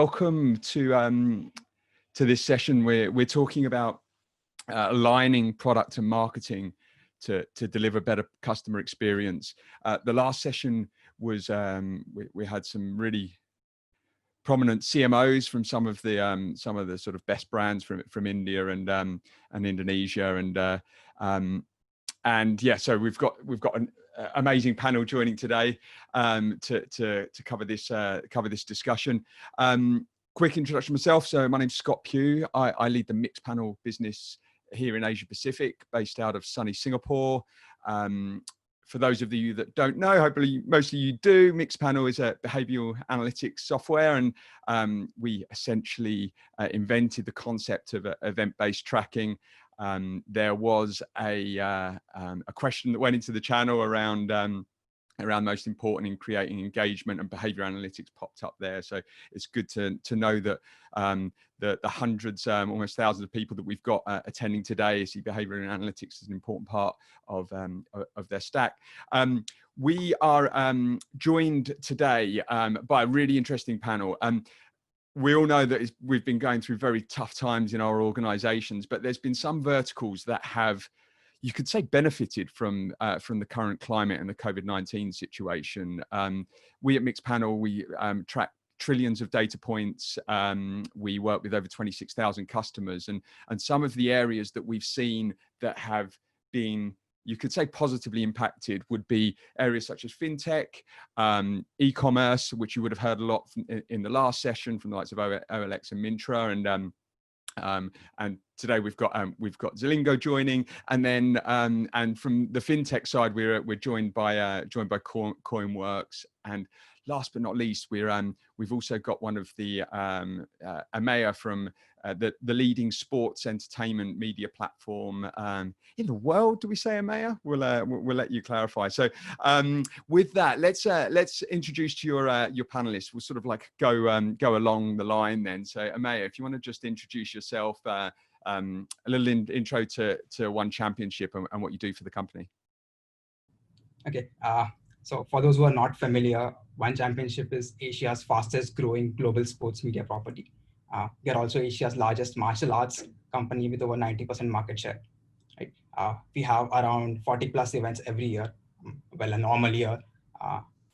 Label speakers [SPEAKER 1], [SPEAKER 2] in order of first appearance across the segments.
[SPEAKER 1] welcome to this session. We're talking about aligning product and marketing to deliver better customer experience. The last session was we had some really prominent CMOs from some of the sort of best brands from India and Indonesia, and yeah, so we've got an amazing panel joining today to cover this discussion. Quick introduction myself. So my name's Scott Pugh. I lead the Mixpanel business here in Asia Pacific, based out of sunny Singapore. For those of you that don't know, hopefully most of you do, Mixpanel is a behavioral analytics software, and we essentially invented the concept of event-based tracking. There was a question that went into the channel around most important in creating engagement, and behavior analytics popped up there. So it's good to know that the hundreds, almost thousands of people that we've got attending today see behavior analytics as an important part of their stack. We are joined today by a really interesting panel. We all know that we've been going through very tough times in our organizations, but there's been some verticals that have, you could say, benefited from the current climate and the COVID-19 situation. We at Mixpanel, we track trillions of data points. We work with over 26,000 customers, and some of the areas that we've seen that have been, you could say, positively impacted would be areas such as fintech, e-commerce, which you would have heard a lot in the last session from the likes of OLX and Myntra, and today we've got Zilingo joining, and then and from the fintech side we're joined by Koinworks, and last but not least we've also got one of the Ameya from the leading sports entertainment media platform in the world. Do we say Ameya? We'll let you clarify. So with that, let's introduce to your panelists. We'll sort of like go along the line then. So Ameya, if you want to just introduce yourself, a little intro to One Championship and what you do for the company.
[SPEAKER 2] Okay. So for those who are not familiar, One Championship is Asia's fastest growing global sports media property. We are also Asia's largest martial arts company with over 90% market share. Right? We have around 40 plus events every year, well, a normal year,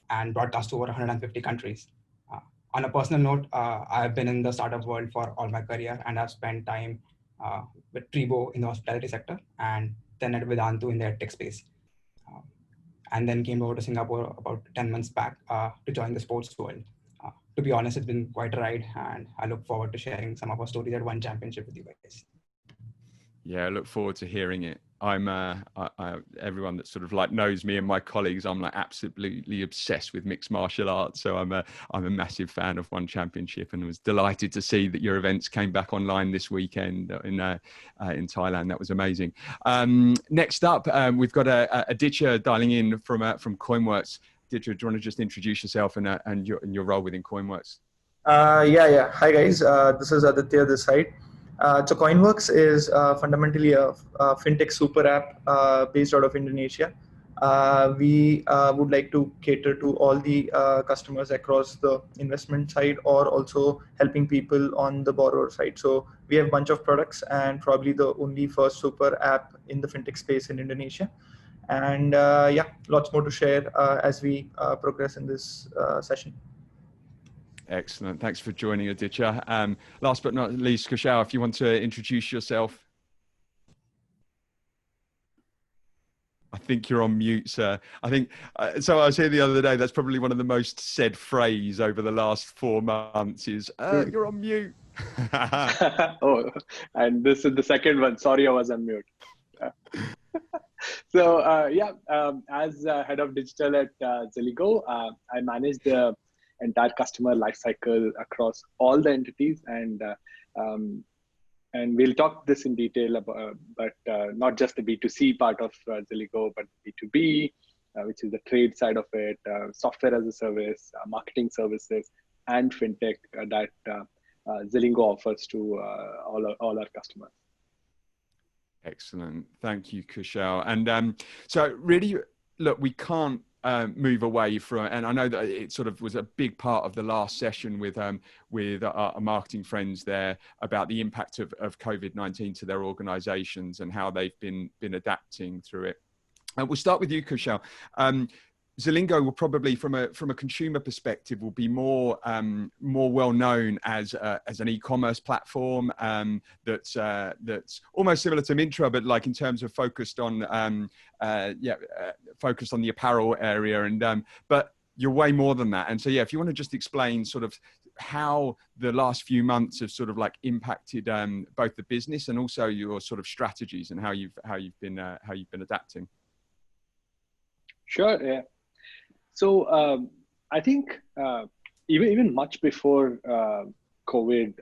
[SPEAKER 2] and broadcast to over 150 countries. On a personal note, I've been in the startup world for all my career, and I've spent time with Tribo in the hospitality sector, and then at Vedantu in the tech space. And then came over to Singapore about 10 months back to join the sports world. To be honest, it's been quite a ride, and I look forward to sharing some of our stories at One Championship with you guys.
[SPEAKER 1] Yeah, I look forward to hearing it. I'm everyone that sort of like knows me and my colleagues, I'm like absolutely obsessed with mixed martial arts. So I'm a massive fan of One Championship, and was delighted to see that your events came back online this weekend in Thailand. That was amazing. Next up, we've got Aditya dialing in from Koinworks. Aditya, do you want to just introduce yourself and your role within Koinworks?
[SPEAKER 3] Yeah. Hi guys, this is Aditya this side. So Koinworks is fundamentally a fintech super app based out of Indonesia. We would like to cater to all the customers across the investment side, or also helping people on the borrower side. So we have a bunch of products, and probably the only first super app in the fintech space in Indonesia. And yeah, lots more to share as we progress in this session.
[SPEAKER 1] Excellent. Thanks for joining, Aditya. Last but not least, Kushal, if you want to introduce yourself. I think you're on mute, sir. I think, so I was here the other day, that's probably one of the most said phrase over the last 4 months is, you're on mute.
[SPEAKER 4] Oh, and this is the second one. Sorry, I was on mute. So yeah, as head of digital at Zilingo, I manage the entire customer lifecycle across all the entities, and we'll talk this in detail about, but not just the B2C part of Zilingo, but B2B, which is the trade side of it, software as a service, marketing services, and fintech that Zilingo offers to all our customers.
[SPEAKER 1] Excellent. Thank you, Kushal. And so really, look, we can't move away from, and I know that it sort of was a big part of the last session with our marketing friends there about the impact of COVID-19 to their organizations and how they've been adapting through it. We'll start with you, Kushal. Zilingo will probably, from a consumer perspective, will be more well known as an e-commerce platform that's almost similar to Myntra, but like in terms of focused on the apparel area, and but you're way more than that. And so if you want to just explain sort of how the last few months have sort of like impacted both the business and also your sort of strategies and how you've been adapting.
[SPEAKER 4] Sure. Yeah. So I think even much before COVID,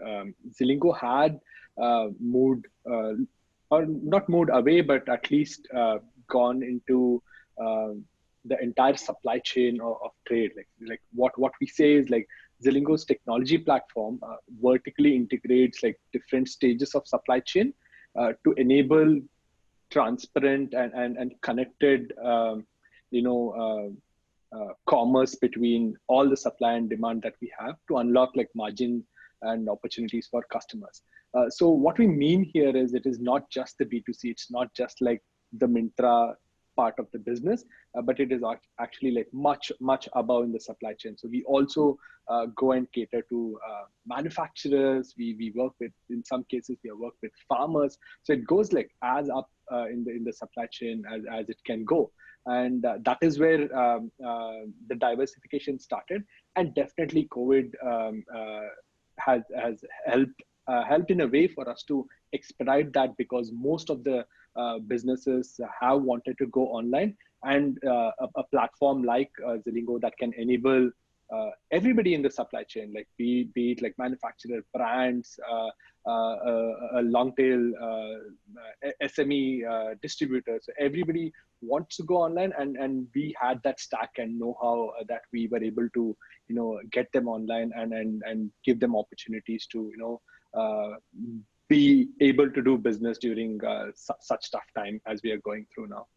[SPEAKER 4] Zilingo had moved, or not moved away, but at least gone into the entire supply chain of trade. Like what we say is like Zilingo's technology platform vertically integrates like different stages of supply chain to enable transparent and connected, commerce between all the supply and demand that we have to unlock like margin and opportunities for customers. So what we mean here is it is not just the B2C, it's not just like the Myntra part of the business, but it is actually like much above in the supply chain. So we also go and cater to manufacturers. We work with, in some cases, we work with farmers. So it goes like as up in the supply chain as it can go. And that is where the diversification started. And definitely COVID has helped in a way for us to expedite that, because most of the businesses have wanted to go online, and a platform like Zilingo that can enable everybody in the supply chain, like be it like manufacturer, brands, a long tail SME distributor. So everybody wants to go online, and we had that stack and know-how that we were able to get them online and give them opportunities to be able to do business during such tough time as we are going through now.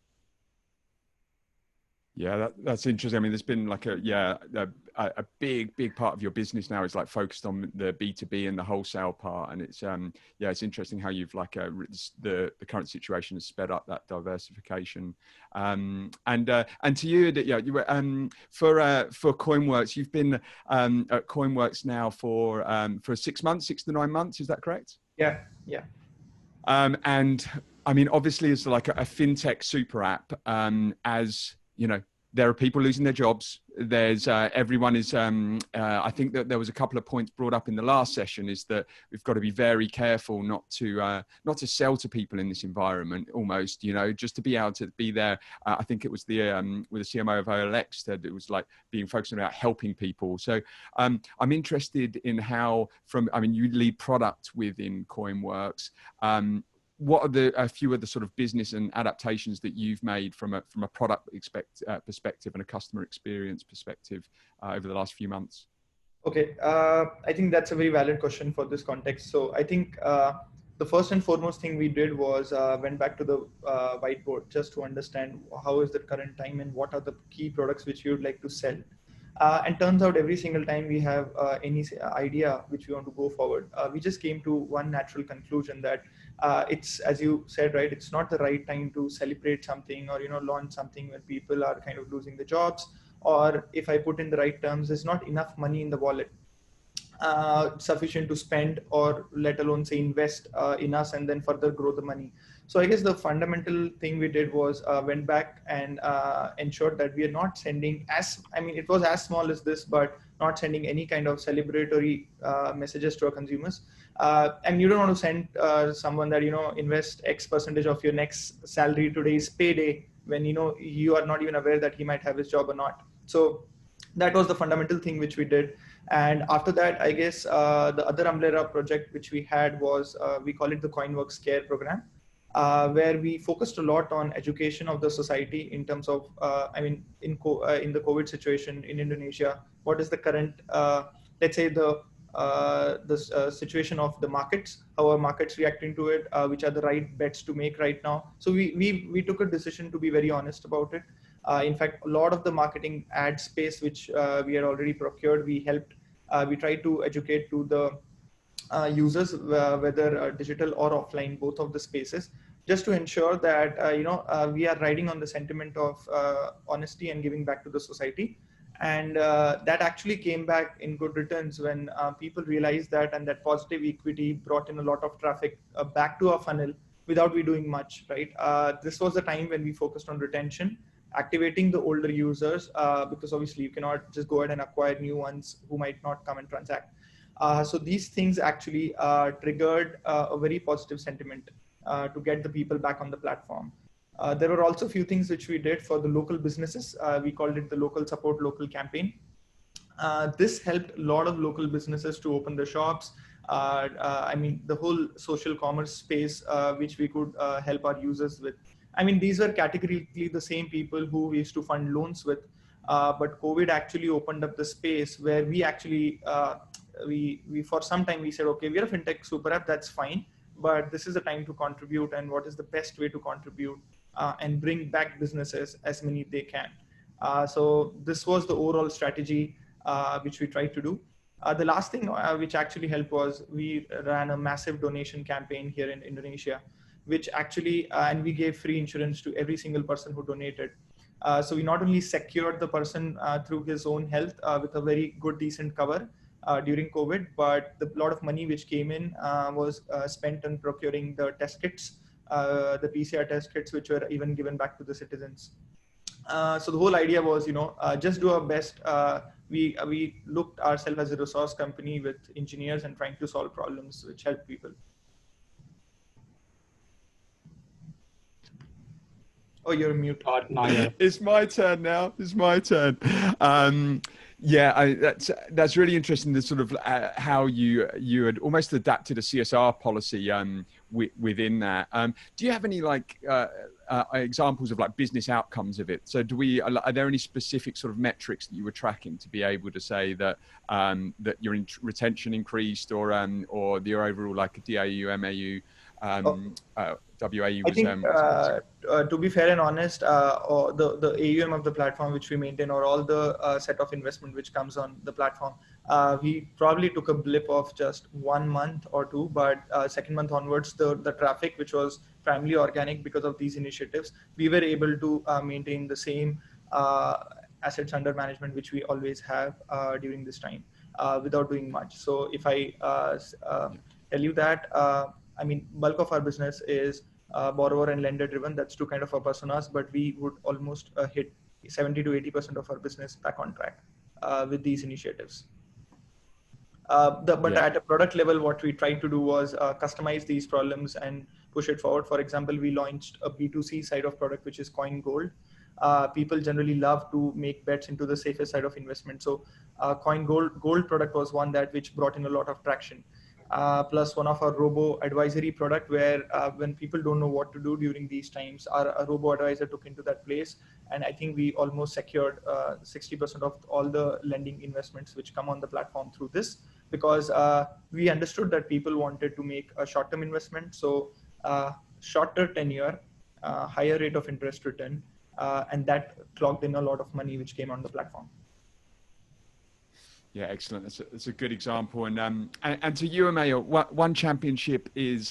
[SPEAKER 1] Yeah, that's interesting. I mean, there's been like a big part of your business now is like focused on the B2B and the wholesale part, and it's it's interesting how you've like the current situation has sped up that diversification. And to you, you were for Koinworks, you've been at Koinworks now for 6 months, 6 to 9 months. Is that correct?
[SPEAKER 3] Yeah.
[SPEAKER 1] And I mean, obviously, it's like a fintech super app. As you know, there are people losing their jobs. There's everyone is. I think that there was a couple of points brought up in the last session. Is that we've got to be very careful not to sell to people in this environment. Almost, just to be able to be there. I think it was with the CMO of OLX that it was like being focused about helping people. So I'm interested in how you lead product within Koinworks. What are a few of the sort of business and adaptations that you've made from a product perspective and a customer experience perspective over the last few months?
[SPEAKER 3] Okay, I think that's a very valid question for this context. So I think the first and foremost thing we did was went back to the whiteboard just to understand how is the current time and what are the key products which you would like to sell. And turns out every single time we have any idea which we want to go forward, we just came to one natural conclusion that it's, as you said, right, it's not the right time to celebrate something or launch something when people are kind of losing their jobs, or if I put in the right terms, there's not enough money in the wallet sufficient to spend, or let alone say invest in us and then further grow the money. So I guess the fundamental thing we did was went back and ensured that we are not sending it was as small as this, but not sending any kind of celebratory messages to our consumers. And you don't want to send someone that, invest X percentage of your next salary, today's payday, when, you are not even aware that he might have his job or not. So that was the fundamental thing which we did. And after that, I guess the other umbrella project which we had was, we call it the Koinworks Care program, where we focused a lot on education of the society in terms of, in the COVID situation in Indonesia, what is the current, let's say the situation of the markets, how are markets reacting to it, which are the right bets to make right now. So we took a decision to be very honest about it. In fact, a lot of the marketing ad space, which we had already procured, we tried to educate to the users, whether digital or offline, both of the spaces, just to ensure that we are riding on the sentiment of honesty and giving back to the society. And that actually came back in good returns when people realized that, and that positive equity brought in a lot of traffic back to our funnel without we doing much, right? This was the time when we focused on retention, activating the older users, because obviously you cannot just go ahead and acquire new ones who might not come and transact. So these things actually triggered a very positive sentiment to get the people back on the platform. There were also a few things which we did for the local businesses. We called it the Local Support Local campaign. This helped a lot of local businesses to open their shops. I mean, the whole social commerce space, which we could help our users with. I mean, these were categorically the same people who we used to fund loans with. But COVID actually opened up the space where we actually, we for some time we said, okay, we're a fintech super app, that's fine, but this is the time to contribute, and what is the best way to contribute and bring back businesses as many they can. So this was the overall strategy which we tried to do. The last thing which actually helped was we ran a massive donation campaign here in Indonesia, which actually, and we gave free insurance to every single person who donated. So we not only secured the person through his own health with a very good, decent cover during COVID, but the lot of money which came in was spent on procuring the test kits, the PCR test kits, which were even given back to the citizens. So the whole idea was, just do our best. We looked ourselves as a resource company with engineers and trying to solve problems which help people. Oh, you're mute.
[SPEAKER 1] It's my turn now. It's my turn. Yeah, that's really interesting. The sort of how you had almost adapted a CSR policy within that. Do you have any examples of like business outcomes of it? So are there any specific sort of metrics that you were tracking to be able to say that that your retention increased, or your overall like DAU, MAU, WAU was?
[SPEAKER 3] I think to be fair and honest, or the AUM of the platform which we maintain, or all the set of investment which comes on the platform, we probably took a blip of just 1 month or two, but second month onwards, the traffic, which was primarily organic because of these initiatives, we were able to maintain the same assets under management which we always have during this time without doing much. So if I tell you that, I mean, bulk of our business is borrower and lender driven. That's two kind of our personas, but we would almost hit 70 to 80% of our business back on track with these initiatives. But at a product level, what we tried to do was customize these problems and push it forward. For example, we launched a B2C side of product, which is Coin Gold. People generally love to make bets into the safest side of investment. So Coin Gold product was one which brought in a lot of traction. Plus one of our robo advisory product, where when people don't know what to do during these times, our robo advisor took into that place. And I think we almost secured 60% of all the lending investments which come on the platform through this, because we understood that people wanted to make a short-term investment. So shorter tenure, higher rate of interest return, and that clocked in a lot of money which came on the platform.
[SPEAKER 1] Yeah, excellent. That's a good example. And to you, Ameya, One Championship is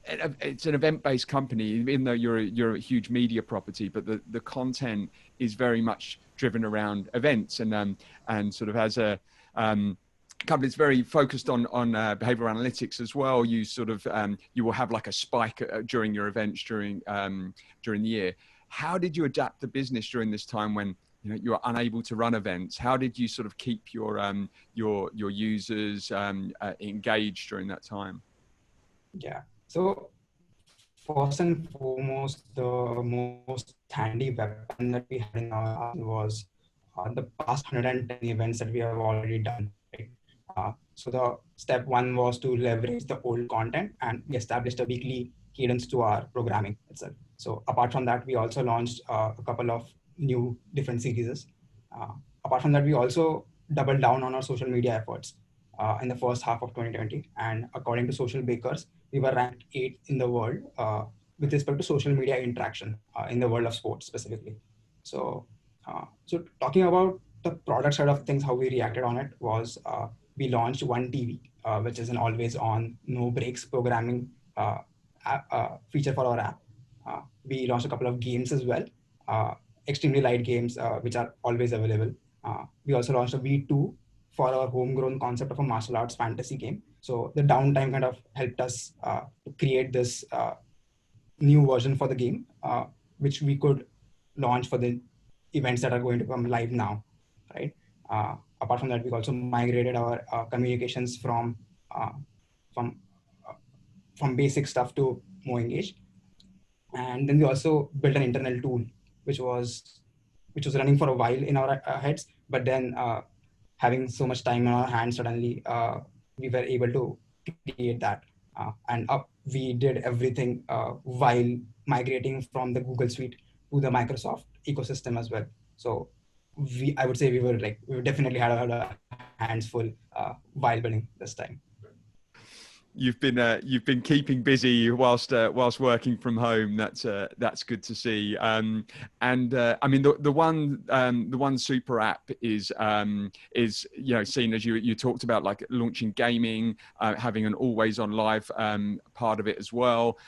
[SPEAKER 1] it's an event-based company, even though you're a huge media property, but the content is very much driven around events, and sort of as a company that's very focused on behavioral analytics as well. You sort of you will have like a spike during your events during the year. How did you adapt the business during this time when you are unable to run events? How did you sort of keep your users engaged during that time?
[SPEAKER 2] Yeah. So first and foremost, the most handy weapon that we had in our arsenal was the past 110 events that we have already done. Right? So the step one was to leverage the old content, and we established a weekly cadence to our programming itself. So apart from that, we also launched a couple of new different series. Apart from that, we also doubled down on our social media efforts in the first half of 2020. And according to Social Bakers, we were ranked 8th in the world with respect to social media interaction in the world of sports specifically. So talking about the product side of things, how we reacted on it was we launched One TV, which is an always-on, no breaks programming feature for our app. We launched a couple of games as well, extremely light games which are always available. We also launched a V2 for our homegrown concept of a martial arts fantasy game. So the downtime kind of helped us to create this new version for the game, which we could launch for the events that are going to come live now, right? Apart from that, we also migrated our communications uh, from from basic stuff to MoEngage, and then we also built an internal tool, which was running for a while in our heads, but then having so much time in our hands, suddenly we were able to create that. We did everything while migrating from the Google Suite to the Microsoft ecosystem as well. So I would say we definitely had our hands full while building this time.
[SPEAKER 1] You've been keeping busy whilst working from home. That's good to see. I mean, the one super app is seen as you talked about, like launching gaming, having an always on live part of it as well.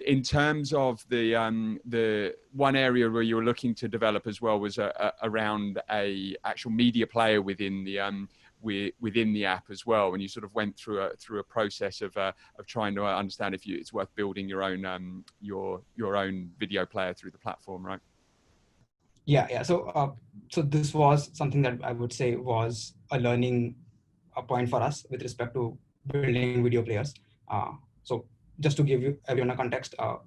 [SPEAKER 1] In terms of the one area where you were looking to develop as well was around a actual media player within the app as well, and you sort of went through a process of trying to understand if it's worth building your own video player through the platform, right?
[SPEAKER 2] Yeah. So this was something that I would say was a learning point for us with respect to building video players. So just to give you everyone a context, so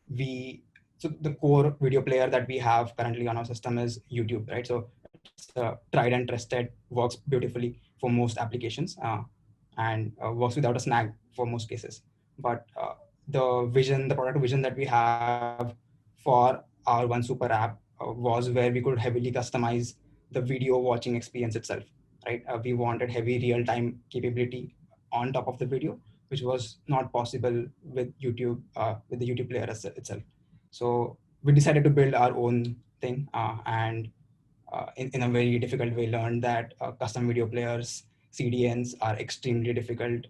[SPEAKER 2] the core video player that we have currently on our system is YouTube, right? So it's tried and trusted, works beautifully for most applications, and works without a snag for most cases. But the product vision that we have for our One Super app was where we could heavily customize the video watching experience itself, right? We wanted heavy real-time capability on top of the video, which was not possible with YouTube, with the YouTube player itself. So we decided to build our own thing, and in a very difficult way learned that custom video players, CDNs, are extremely difficult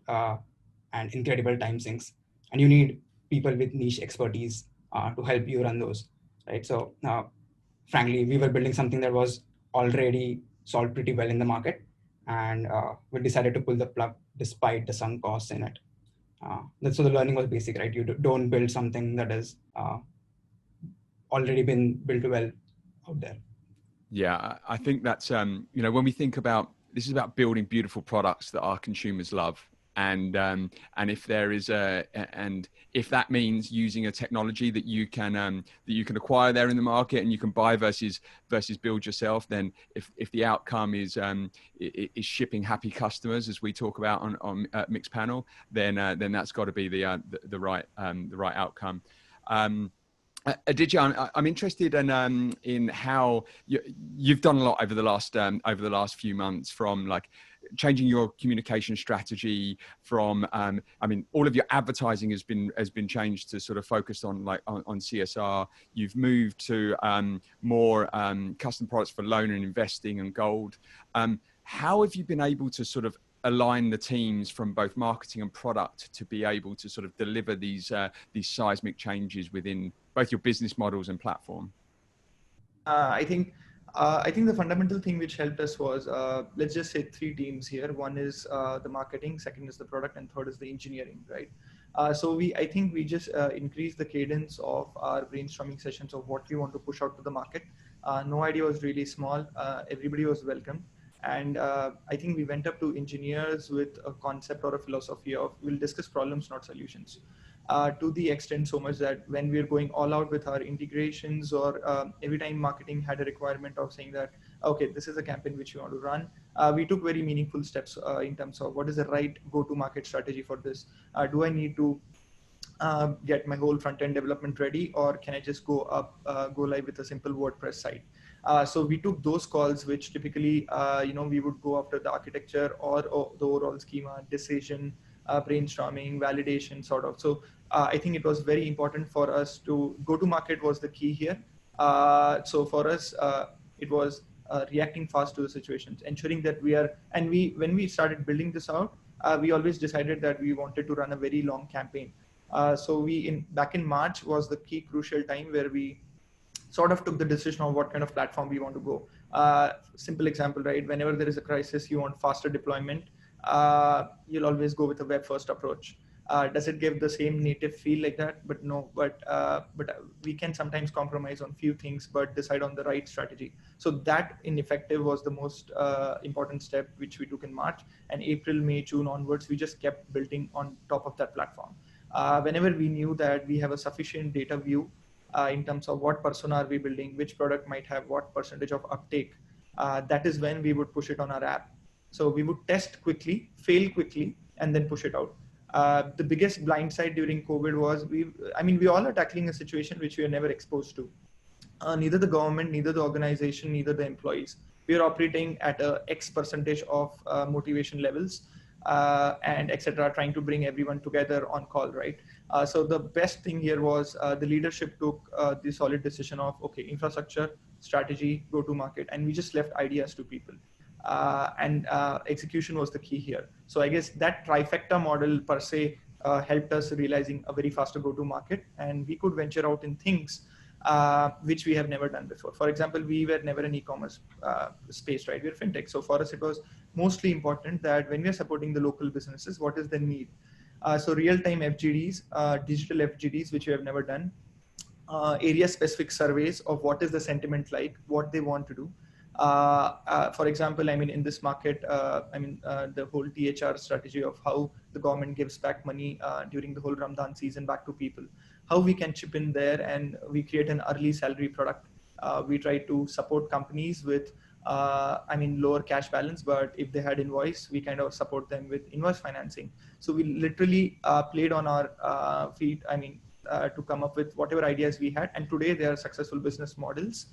[SPEAKER 2] and incredible time sinks, and you need people with niche expertise to help you run those, right? So frankly, we were building something that was already solved pretty well in the market, and we decided to pull the plug despite the sunk costs in it. So the learning was basic, right? You don't build something that is already been built well out there.
[SPEAKER 1] Yeah, I think that's when we think about this is about building beautiful products that our consumers love, and if there is and if that means using a technology that you can acquire there in the market and you can buy versus build yourself, then if the outcome is shipping happy customers, as we talk about on Mixpanel, then that's got to be the right outcome. Aditya, I'm interested in how you've done a lot over the last few months, from like changing your communication strategy, from all of your advertising has been changed to sort of focus on CSR. You've moved to more custom products for loan and investing and gold. How have you been able to sort of align the teams from both marketing and product to be able to sort of deliver these seismic changes within both your business models and platform?
[SPEAKER 3] I think the fundamental thing which helped us was, let's just say 3 teams here. One is the marketing, second is the product, and third is the engineering, right? So I think we just increased the cadence of our brainstorming sessions of what we want to push out to the market. No idea was really small. Everybody was welcome. And I think we went up to engineers with a concept or a philosophy of we'll discuss problems, not solutions. To the extent so much that when we're going all out with our integrations, or every time marketing had a requirement of saying that, okay, this is a campaign which you want to run, we took very meaningful steps in terms of what is the right go-to-market strategy for this. Do I need to get my whole front-end development ready, or can I just go live with a simple WordPress site? So we took those calls, which typically, we would go after the architecture or the overall schema, decision, brainstorming, validation, sort of. So I think it was very important for us to go to market was the key here. So for us, it was reacting fast to the situations, ensuring that when we started building this out, we always decided that we wanted to run a very long campaign. So back in March was the key crucial time where we sort of took the decision of what kind of platform we want to go. Simple example, right? Whenever there is a crisis, you want faster deployment. You'll always go with a web first approach. Does it give the same native feel like that? But no, but we can sometimes compromise on few things, but decide on the right strategy. So that in effective was the most important step which we took in March, and April, May, June onwards, we just kept building on top of that platform. Whenever we knew that we have a sufficient data view in terms of what persona are we building, which product might have what percentage of uptake, that is when we would push it on our app. So we would test quickly, fail quickly, and then push it out. The biggest blind side during COVID was we all are tackling a situation which we are never exposed to. Neither the government, neither the organization, neither the employees. We are operating at a X percentage of motivation levels and etc., trying to bring everyone together on call, right? So the best thing here was the leadership took the solid decision of, okay, infrastructure, strategy, go to market, and we just left ideas to people. And execution was the key here. So I guess that trifecta model per se helped us realizing a very faster go to market, and we could venture out in things which we have never done before. For example, we were never an e-commerce space, right? We're fintech. So for us, it was mostly important that when we're supporting the local businesses, what is the need? So real-time FGDs, digital FGDs, which we have never done, area-specific surveys of what is the sentiment like, what they want to do. For example, in this market, the whole THR strategy of how the government gives back money during the whole Ramadan season back to people, how we can chip in there, and we create an early salary product. We try to support companies with, lower cash balance, but if they had invoice, we kind of support them with invoice financing. So we literally played on our feet, to come up with whatever ideas we had. And today they are successful business models,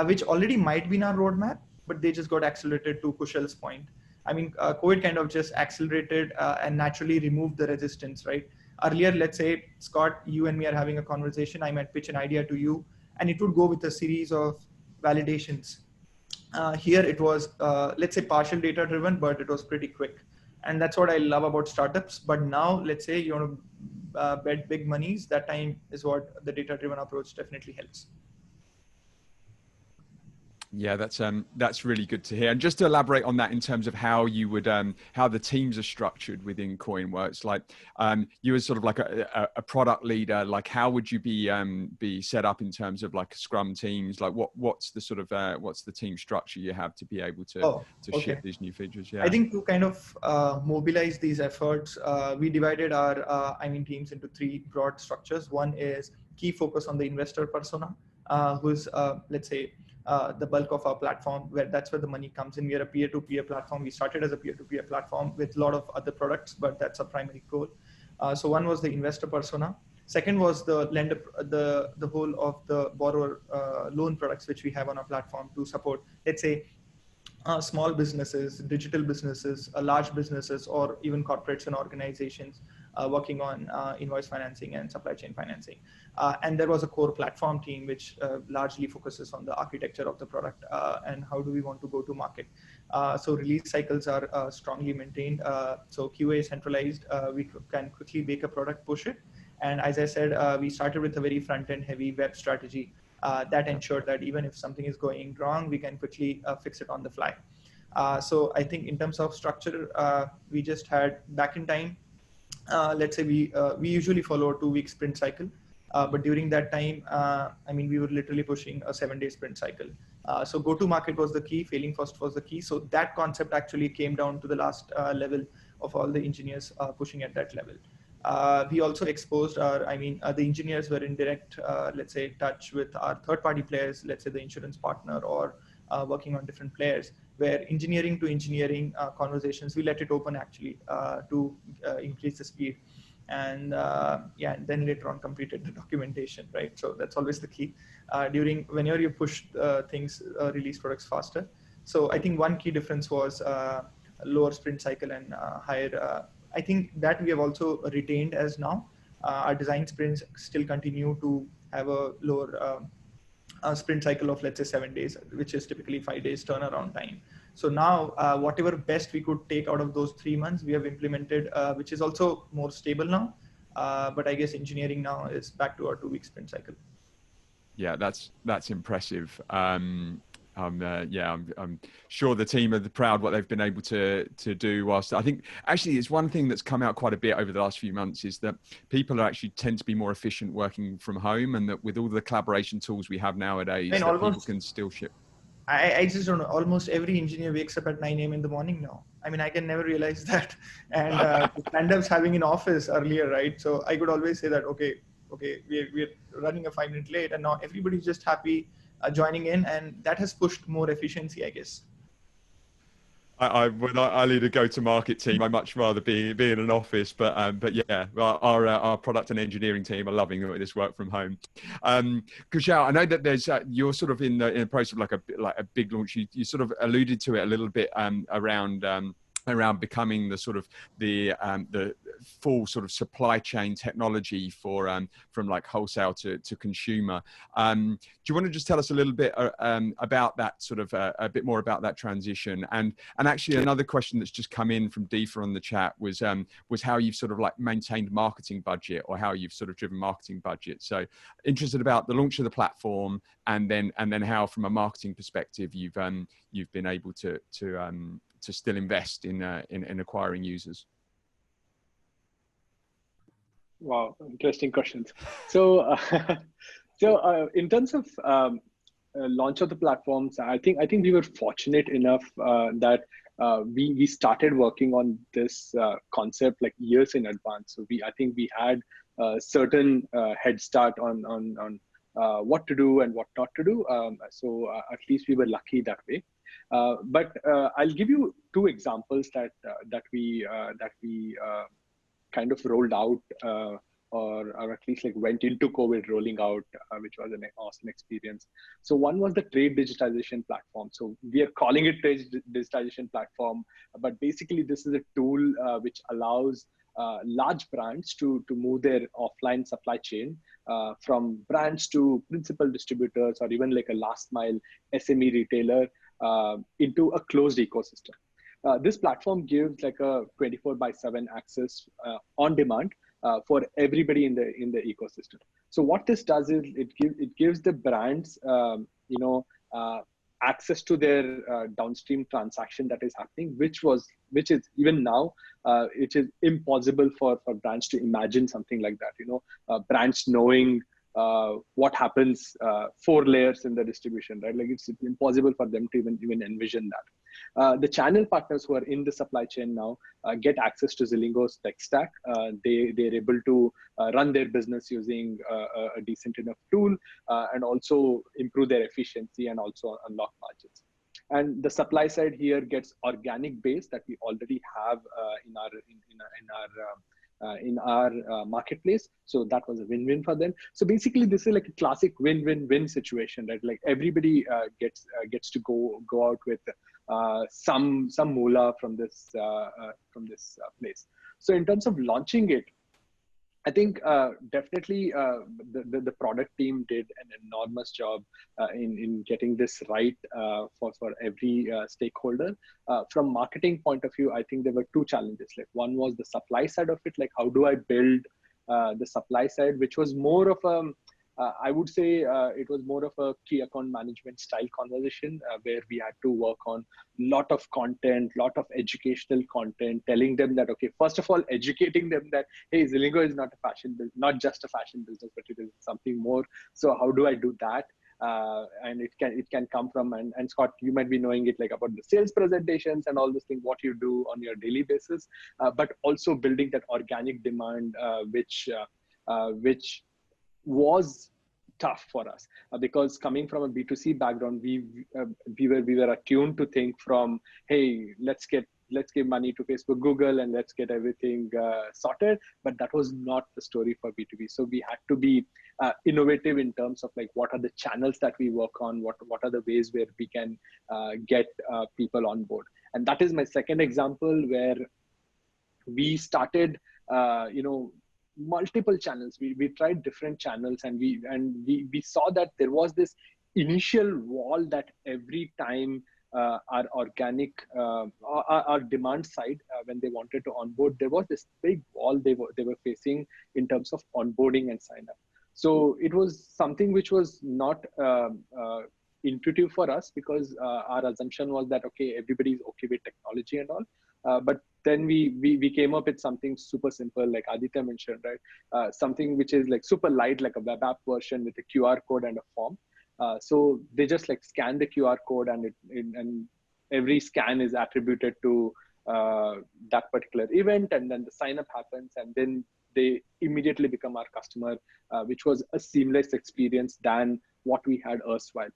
[SPEAKER 3] which already might be in our roadmap, but they just got accelerated to Kushal's point. COVID kind of just accelerated and naturally removed the resistance, right? Earlier, let's say, Scott, you and me are having a conversation. I might pitch an idea to you, and it would go with a series of validations. Here it was, let's say, partial data driven, but it was pretty quick. And that's what I love about startups. But now, let's say you want to bet big monies, that time is what the data driven approach definitely helps.
[SPEAKER 1] Yeah, that's really good to hear. And just to elaborate on that in terms of how you would how the teams are structured within Koinworks, like you as sort of like a product leader, like how would you be set up in terms of like Scrum teams? Like what's the sort of what's the team structure you have to be able to ship these new features? Yeah,
[SPEAKER 3] I think to kind of mobilize these efforts, we divided our teams into three broad structures. One is key focus on the investor persona, who's let's say the bulk of our platform, that's where the money comes in. We are a peer-to-peer platform. We started as a peer-to-peer platform with a lot of other products, but that's our primary goal. So one was the investor persona. Second was the lender, the whole of the borrower loan products which we have on our platform to support, let's say, small businesses, digital businesses, large businesses, or even corporates and organizations working on invoice financing and supply chain financing. And there was a core platform team which largely focuses on the architecture of the product and how do we want to go to market. So release cycles are strongly maintained. So QA is centralized. We can quickly make a product, push it. And as I said, we started with a very front-end heavy web strategy that ensured that even if something is going wrong, we can quickly fix it on the fly. So I think in terms of structure, we just had back in time, let's say we usually follow a 2-week sprint cycle. But during that time, we were literally pushing a 7-day sprint cycle. So go-to-market was the key, failing first was the key. So that concept actually came down to the last level of all the engineers pushing at that level. We also exposed our, the engineers were in direct, let's say, touch with our third-party players, let's say the insurance partner or working on different players, where engineering to engineering conversations, we let it open actually to increase the speed. And and then later on completed the documentation, right? So that's always the key. Whenever you push things, release products faster. So I think one key difference was lower sprint cycle and higher. I think that we have also retained as now. Our design sprints still continue to have a lower a sprint cycle of, let's say, 7 days, which is typically 5 days turnaround time. So now whatever best we could take out of those 3 months, we have implemented, which is also more stable now. But I guess engineering now is back to our 2-week sprint cycle.
[SPEAKER 1] Yeah, that's impressive. I'm sure the team are proud what they've been able to do. Whilst I think actually it's one thing that's come out quite a bit over the last few months is that people are actually tend to be more efficient working from home, and that with all the collaboration tools we have nowadays, that people can still ship.
[SPEAKER 3] I just don't know. Almost every engineer wakes up at 9 a.m. in the morning now. I mean, I can never realize that. And stand-ups having an office earlier, right? So I could always say that, okay, we're running a 5 minute late, and now everybody's just happy joining in, and that has pushed more efficiency, I guess.
[SPEAKER 1] When I lead a go-to-market team, I much rather be in an office. But yeah, our product and engineering team are loving this work from home. Kushal, I know that there's you're sort of in the process of like a big launch. You sort of alluded to it a little bit around becoming the sort of the full sort of supply chain technology for from like wholesale to consumer. Do you want to just tell us a little bit about that sort of a bit more about that transition? And actually another question that's just come in from Deefa on the chat was how you've sort of like maintained marketing budget, or how you've sort of driven marketing budget. So interested about the launch of the platform, and then how from a marketing perspective you've been able to still invest in acquiring users.
[SPEAKER 4] Wow, interesting questions. So, in terms of launch of the platforms, I think we were fortunate enough that we started working on this concept like years in advance. So I think we had a certain head start on what to do and what not to do. So at least we were lucky that way. But I'll give you 2 examples that we kind of rolled out, or at least like went into COVID rolling out, which was an awesome experience. So one was the trade digitization platform. So we are calling it trade digitization platform, but basically this is a tool which allows large brands to move their offline supply chain from brands to principal distributors, or even like a last mile SME retailer into a closed ecosystem. This platform gives like a 24/7 access on demand for everybody in the ecosystem. So what this does is it gives the brands access to their downstream transaction that is happening, which is even now it is impossible for brands to imagine something like that. Brands knowing what happens 4 layers in the distribution, right? Like it's impossible for them to even envision that. The channel partners who are in the supply chain now get access to Zilingo's tech stack. They're able to run their business using a decent enough tool and also improve their efficiency and also unlock margins. And the supply side here gets organic base that we already have in our marketplace. So that was a win-win for them. So basically this is like a classic win-win-win situation, right? Like everybody gets to go out with some moolah from this place. So in terms of launching it, I think definitely the product team did an enormous job in getting this right for every stakeholder. From marketing point of view, I think there were 2 challenges. Like one was the supply side of it. Like how do I build the supply side, which was more of a I would say it was more of a key account management style conversation where we had to work on lot of content, lot of educational content, telling them that, okay, first of all, educating them that, hey, Zilingo is not a fashion business, not just a fashion business, but it is something more. So how do I do that? And it can come from, and Scott, you might be knowing it like about the sales presentations and all this thing, what you do on your daily basis, but also building that organic demand, which was tough for us because coming from a B2C background, we were attuned to think from, hey, let's give money to Facebook, Google, and let's get everything sorted. But that was not the story for B2B. So we had to be innovative in terms of like what are the channels that we work on, what are the ways where we can get people on board. And that is my second example where we started, multiple channels. We tried different channels, and we saw that there was this initial wall that every time our organic, our demand side, when they wanted to onboard, there was this big wall they were facing in terms of onboarding and sign up. So it was something which was not intuitive for us, because our assumption was that, okay, everybody's okay with technology and all. But then we came up with something super simple, like Aditya mentioned, right? Something which is like super light, like a web app version with a QR code and a form. So they just like scan the QR code, and and every scan is attributed to that particular event, and then the sign up happens, and then they immediately become our customer, which was a seamless experience than what we had erstwhile.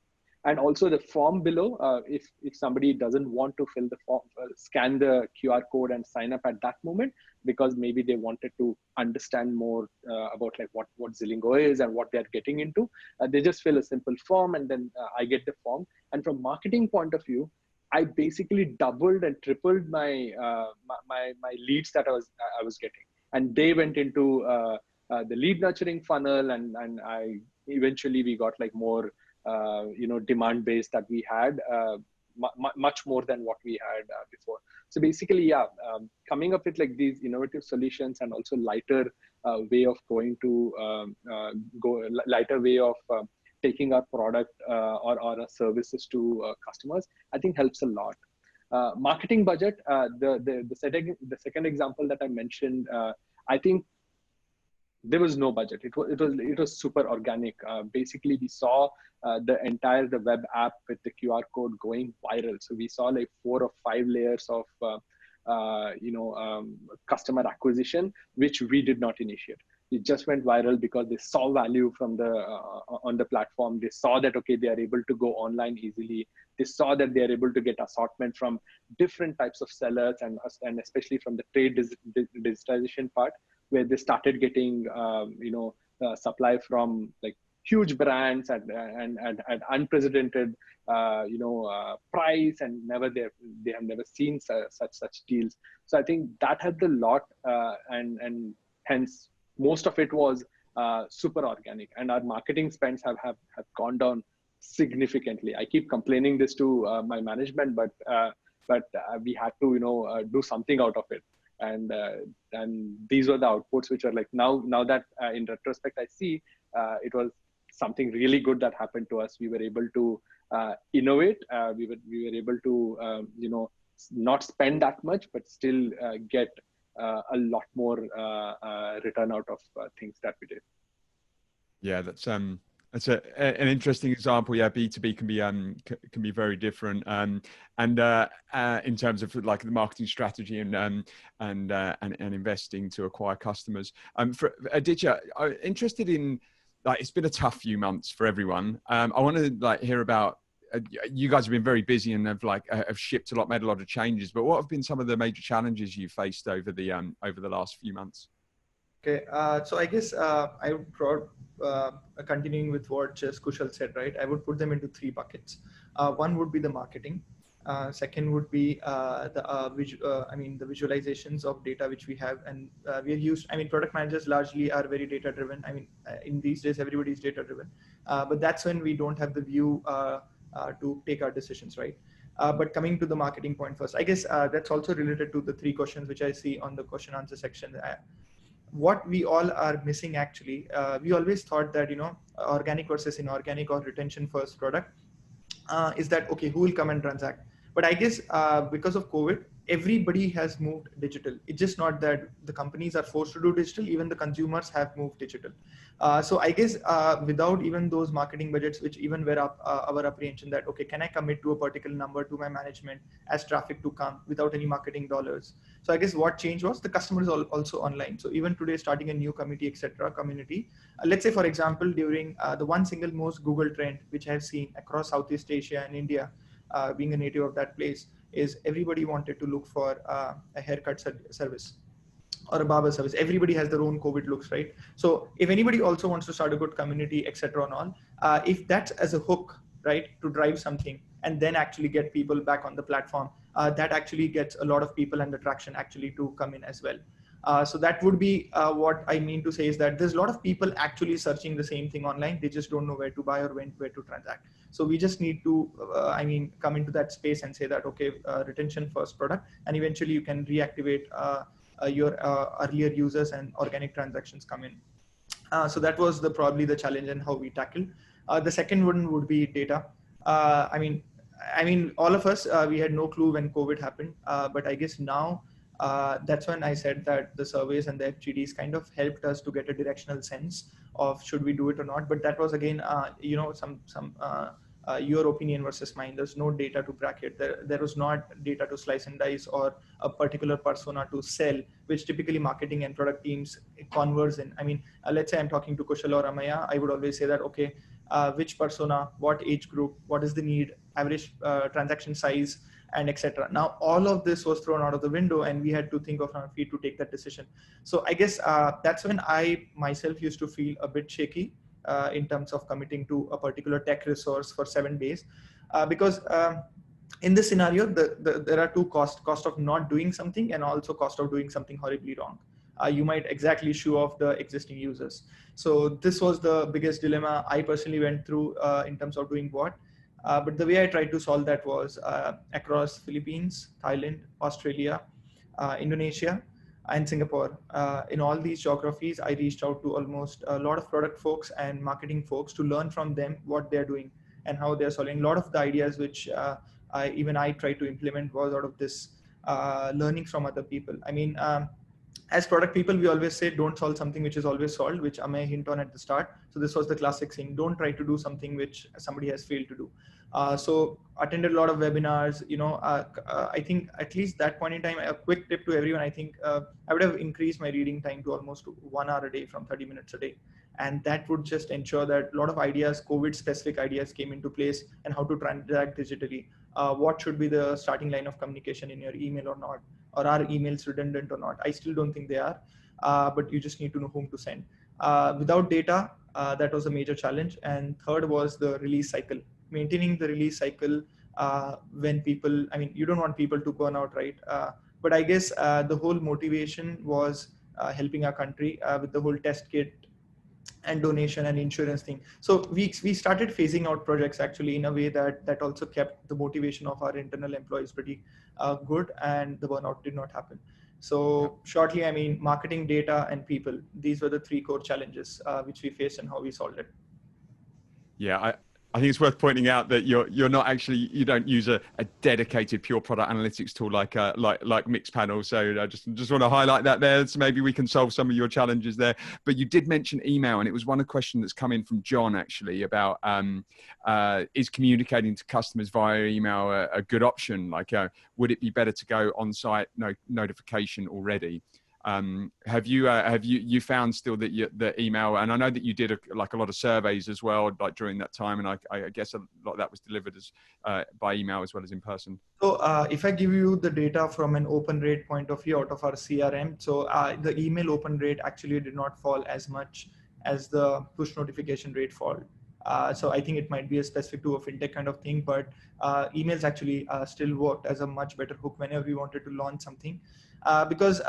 [SPEAKER 4] And also the form below, if somebody doesn't want to fill the form, scan the QR code and sign up at that moment, because maybe they wanted to understand more about like what Zilingo is and what they're getting into, they just fill a simple form, and then I get the form. And from marketing point of view, I basically doubled and tripled my my leads that I was getting, and they went into the lead nurturing funnel, and I eventually we got like more demand base that we had, much more than what we had before. So basically, yeah, coming up with like these innovative solutions, and also lighter way of going to lighter way of taking our product or our services to customers, I think helps a lot. Marketing budget, the second example that I mentioned, I think there was no budget. It was super organic. Basically, we saw the web app with the QR code going viral. So we saw like 4 or 5 layers of customer acquisition, which we did not initiate. It just went viral because they saw value from the on the platform. They saw that, okay, they are able to go online easily. They saw that they are able to get assortment from different types of sellers, and especially from the trade digitization part, where they started getting supply from like huge brands at unprecedented price, and they have never seen such deals. So I think that helped a lot, and hence most of it was super organic, and our marketing spends have gone down significantly. I keep complaining this to my management, but we had to do something out of it. And these were the outputs, which are like now that in retrospect I see it was something really good that happened to us. We were able to innovate. We were able to not spend that much, but still get a lot more return out of things that we did.
[SPEAKER 1] Yeah, that's an interesting example. Yeah, B2B can be very different, and in terms of like the marketing strategy and investing to acquire customers. For Aditya, I'm interested in, like, it's been a tough few months for everyone. I want to like hear about. You guys have been very busy and have shipped a lot, made a lot of changes. But what have been some of the major challenges you faced over the last few months?
[SPEAKER 3] Okay, so I guess I would continuing with what just Kushal said, right? I would put them into 3 buckets. One would be the marketing. Second would be the visualizations of data which we have, and we are used. I mean, product managers largely are very data driven. I mean, in these days, everybody is data driven, but that's when we don't have the view to take our decisions, right? But coming to the marketing point first, I guess that's also related to the 3 questions which I see on the question answer section. What we all are missing actually, we always thought that, organic versus inorganic or retention first product is that, okay, who will come and transact? But I guess because of COVID, everybody has moved digital. It's just not that the companies are forced to do digital, even the consumers have moved digital. So I guess without even those marketing budgets, which even were our apprehension that, okay, can I commit to a particular number to my management as traffic to come without any marketing dollars? So I guess what changed was the customers also online. So even today, starting a new committee, community, let's say, for example, during the one single most Google trend, which I've seen across Southeast Asia and India, being a native of that place, is everybody wanted to look for a haircut service or a barber service. Everybody has their own COVID looks, right? So if anybody also wants to start a good community, etc. and all, if that's as a hook, right, to drive something and then actually get people back on the platform, that actually gets a lot of people and the traction actually to come in as well. So that would be what I mean to say is that there's a lot of people actually searching the same thing online. They just don't know where to buy or where to transact. So we just need to, come into that space and say that, okay, retention first product, and eventually you can reactivate your earlier users and organic transactions come in. So that was probably the challenge and how we tackled. The second one would be data. I mean, all of us, we had no clue when COVID happened, but I guess now that's when I said that the surveys and the FGDs kind of helped us to get a directional sense of should we do it or not. But that was again, your opinion versus mine. There's no data to bracket. There was not data to slice and dice or a particular persona to sell, which typically marketing and product teams converse in. I mean, let's say I'm talking to Kushal or Ameya, I would always say that, okay, which persona, what age group, what is the need, average transaction size, and etc. Now, all of this was thrown out of the window and we had to think of our feet to take that decision. So I guess that's when I myself used to feel a bit shaky in terms of committing to a particular tech resource for 7 days, because in this scenario, there are two cost of not doing something and also cost of doing something horribly wrong. You might exactly shoo off the existing users. So this was the biggest dilemma I personally went through in terms of doing what. But the way I tried to solve that was across Philippines, Thailand, Australia, Indonesia, and Singapore. In all these geographies, I reached out to almost a lot of product folks and marketing folks to learn from them what they're doing and how they're solving. A lot of the ideas which I tried to implement was out of this learning from other people. I mean, as product people, we always say don't solve something which is always solved, which I may hint on at the start. So this was the classic thing: don't try to do something which somebody has failed to do. So attended a lot of webinars. I think at least that point in time, a quick tip to everyone: I think I would have increased my reading time to almost 1 hour a day from 30 minutes a day, and that would just ensure that a lot of ideas, COVID-specific ideas, came into place, and how to transact digitally. What should be the starting line of communication in your email or not? Or are emails redundant or not? I still don't think they are, but you just need to know whom to send. Without data, that was a major challenge. And third was the release cycle. Maintaining the release cycle when people, I mean, you don't want people to burn out, right? But I guess the whole motivation was helping our country with the whole test kit and donation and insurance thing. So we started phasing out projects actually in a way that also kept the motivation of our internal employees pretty good, and the burnout did not happen. So shortly, I mean, marketing, data, and people, these were the 3 core challenges which we faced and how we solved it.
[SPEAKER 1] Yeah, I think it's worth pointing out that you don't use a dedicated pure product analytics tool like Mixpanel. So I just want to highlight that there. So maybe we can solve some of your challenges there. But you did mention email, and it was one question that's come in from John actually about is communicating to customers via email a good option? Like, would it be better to go on-site notification already? Have you found still that the email, and I know that you did a lot of surveys as well, like during that time, and I guess a lot of that was delivered as by email as well as in person.
[SPEAKER 3] So if I give you the data from an open rate point of view out of our CRM, so the email open rate actually did not fall as much as the push notification rate fall. So I think it might be a specific to a fintech kind of thing, but emails actually still worked as a much better hook whenever we wanted to launch something. Because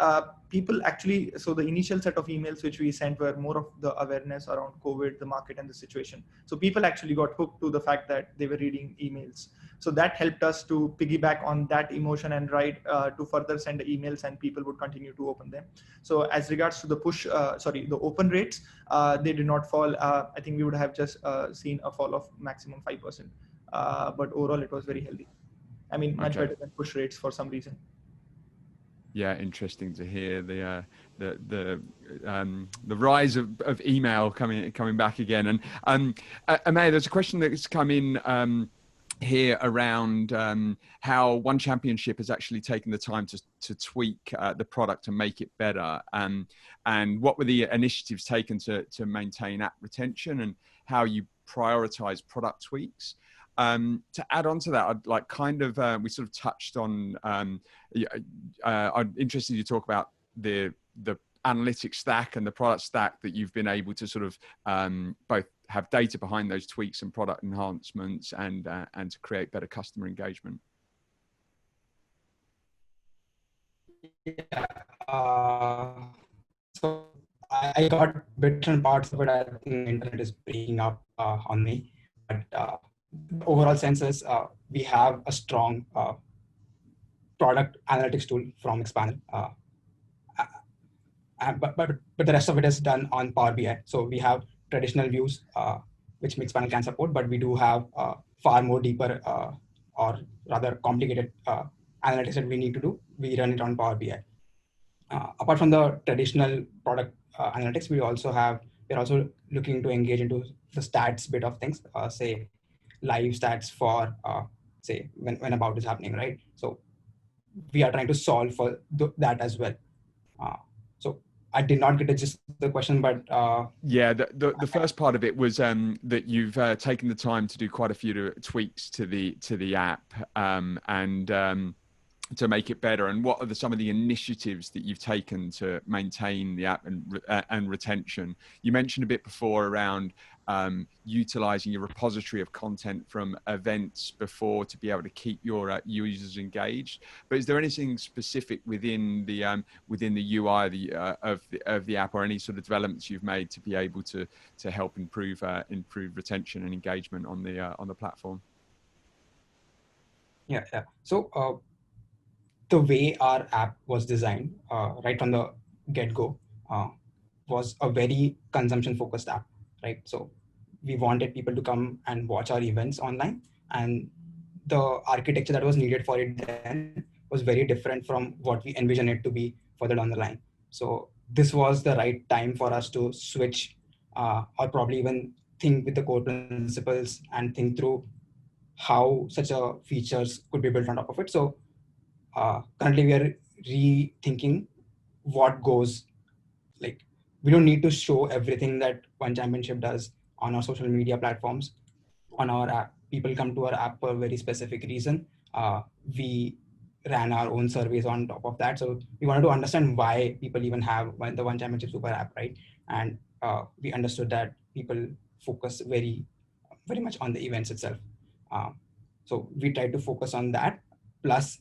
[SPEAKER 3] people actually, so the initial set of emails which we sent were more of the awareness around COVID, the market, and the situation. So people actually got hooked to the fact that they were reading emails. So that helped us to piggyback on that emotion and to further send emails, and people would continue to open them. So as regards to the the open rates, they did not fall. I think we would have just seen a fall of maximum 5%. But overall, it was very healthy. I mean, much better than push rates for some reason.
[SPEAKER 1] Yeah, interesting to hear the rise of email coming back again. And Ameya, there's a question that's come in here around how One Championship has actually taken the time to tweak the product and make it better. And what were the initiatives taken to maintain app retention, and how you prioritize product tweaks? To add on to that, I'd like we sort of touched on, I'm interested you to talk about the analytics stack and the product stack that you've been able to sort of both have data behind those tweaks and product enhancements and to create better customer engagement.
[SPEAKER 2] Yeah. So I got bits and parts of it. I think the internet is breaking up on me. But the overall sense is we have a strong product analytics tool from Mixpanel. But the rest of it is done on Power BI. So we have traditional views, which Mixpanel can support, but we do have far more deeper or rather complicated analytics that we need to do. We run it on Power BI. Apart from the traditional product analytics, we're also looking to engage into the stats bit of things, say live stats for say when about is happening, right? So we are trying to solve for that as well. So I did not get to just the question, but
[SPEAKER 1] yeah, the first part of it was that you've taken the time to do quite a few tweaks to the app and to make it better. And what are some of the initiatives that you've taken to maintain the app and retention? You mentioned a bit before around utilizing your repository of content from events before to be able to keep your users engaged. But is there anything specific within the UI of the app, or any sort of developments you've made to be able to help improve retention and engagement on the platform?
[SPEAKER 2] Yeah. So the way our app was designed right from the get-go was a very consumption-focused app, right? So we wanted people to come and watch our events online, and the architecture that was needed for it then was very different from what we envision it to be further down the line. So this was the right time for us to switch or probably even think with the core principles and think through how such a features could be built on top of it. So currently we are rethinking what goes, like, we don't need to show everything that one championship does on our social media platforms, on our app. People come to our app for a very specific reason. We ran our own surveys on top of that. So we wanted to understand why people even have the one championship super app, right? And we understood that people focus very, very much on the events itself. So we tried to focus on that, plus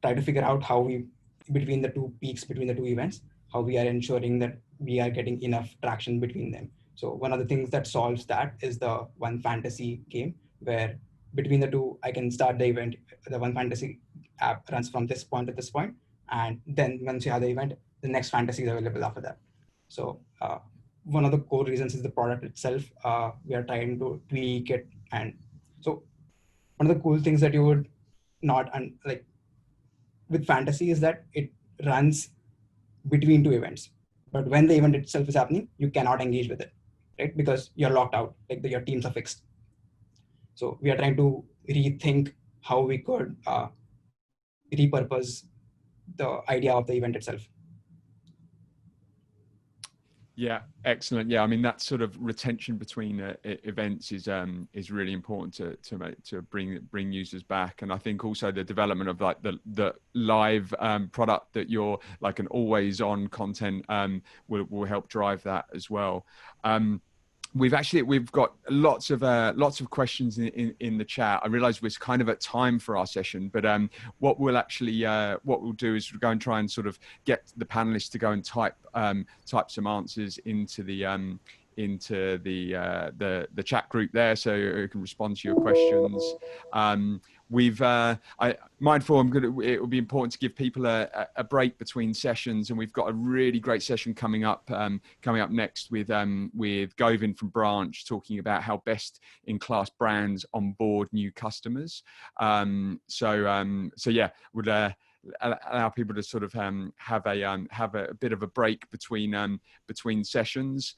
[SPEAKER 2] try to figure out how we, between the two peaks, between the two events, how we are ensuring that we are getting enough traction between them. So one of the things that solves that is the one fantasy game, where between the two, I can start the event. The one fantasy app runs from this point to this point, and then once you have the event, the next fantasy is available after that. So one of the core reasons is the product itself. We are trying to tweak it, and so one of the cool things that you would not like with fantasy is that it runs between two events, but when the event itself is happening, you cannot engage with it, right? Because you're locked out, like your teams are fixed. So we are trying to rethink how we could repurpose the idea of the event itself.
[SPEAKER 1] Yeah, excellent. Yeah, I mean that sort of retention between events is really important to bring users back, and I think also the development of like the live product that you're like an always on content will help drive that as well. We've got lots of questions in the chat. I realize we're kind of at time for our session, but what we'll do is we'll go and try and sort of get the panelists to go and type some answers into the chat group there, so you can respond to your questions. Mindful, it will be important to give people a break between sessions, and we've got a really great session coming up next with Govind from Branch, talking about how best in class brands onboard new customers. So yeah, would allow people to sort of have a bit of a break between sessions.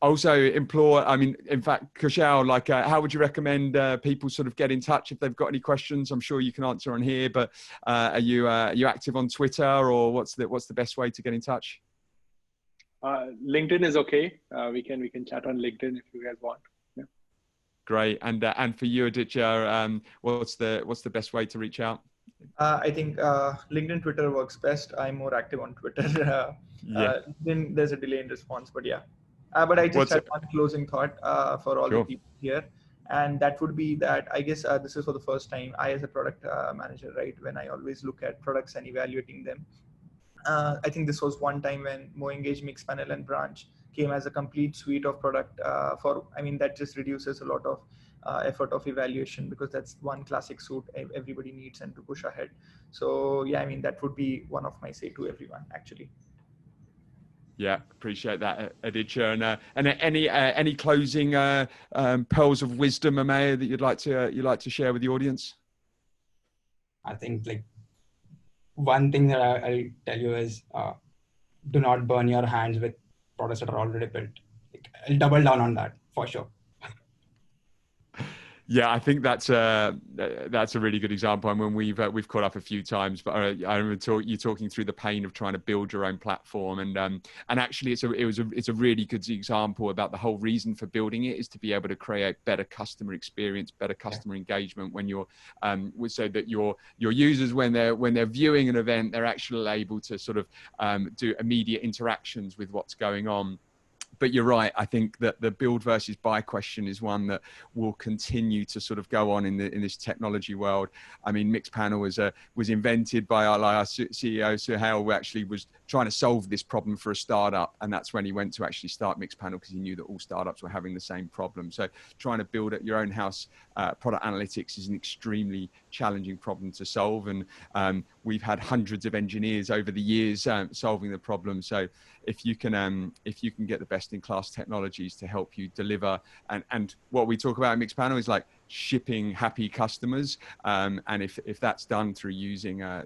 [SPEAKER 1] Also implore, I mean, in fact, Kushal, like, how would you recommend people sort of get in touch if they've got any questions? I'm sure you can answer on here, but are you active on Twitter, or what's the best way to get in touch?
[SPEAKER 4] LinkedIn is okay. We can chat on LinkedIn if you guys want. Yeah.
[SPEAKER 1] Great. And for you, Aditya, what's the best way to reach out?
[SPEAKER 3] I think LinkedIn, Twitter works best. I'm more active on Twitter. Then there's a delay in response, but yeah. But I just had one closing thought for all the people here. And that would be that, I guess this is for the first time I as a product manager, right, when I always look at products and evaluating them. I think this was one time when MoEngage, Mixpanel, and Branch came as a complete suite of product that just reduces a lot of effort of evaluation, because that's one classic suite everybody needs and to push ahead. So yeah, I mean, that would be one of my say to everyone, actually.
[SPEAKER 1] Yeah, appreciate that, Aditya. And any closing pearls of wisdom, Ameya, that you'd like to share with the audience?
[SPEAKER 2] I think like one thing that I'll tell you is do not burn your hands with products that are already built. Like, I'll double down on that for sure.
[SPEAKER 1] Yeah, I think that's a really good example. I mean, we've caught up a few times, but I remember you talking through the pain of trying to build your own platform, and actually it's a really good example about the whole reason for building it is to be able to create better customer experience, better customer engagement when you're so that your users, when they're viewing an event, they're actually able to sort of do immediate interactions with what's going on. But you're right. I think that the build versus buy question is one that will continue to sort of go on in this technology world. I mean, Mixpanel was invented by our CEO Suhail, who actually was trying to solve this problem for a startup, and that's when he went to actually start Mixpanel, because he knew that all startups were having the same problem. So trying to build at your own house product analytics is an extremely challenging problem to solve, and we've had hundreds of engineers over the years solving the problem. So if you can get the best in class technologies to help you deliver, and what we talk about in Mixpanel is like shipping happy customers, and if that's done through using a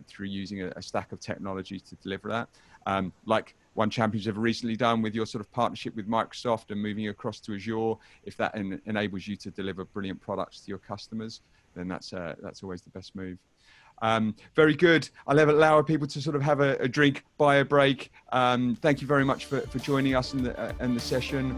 [SPEAKER 1] stack of technologies to deliver that, like One Champion's have recently done with your sort of partnership with Microsoft and moving across to Azure, if that enables you to deliver brilliant products to your customers, then that's always the best move. Very good. I'll allow people to sort of have a drink, buy a break. Thank you very much for joining us in the session.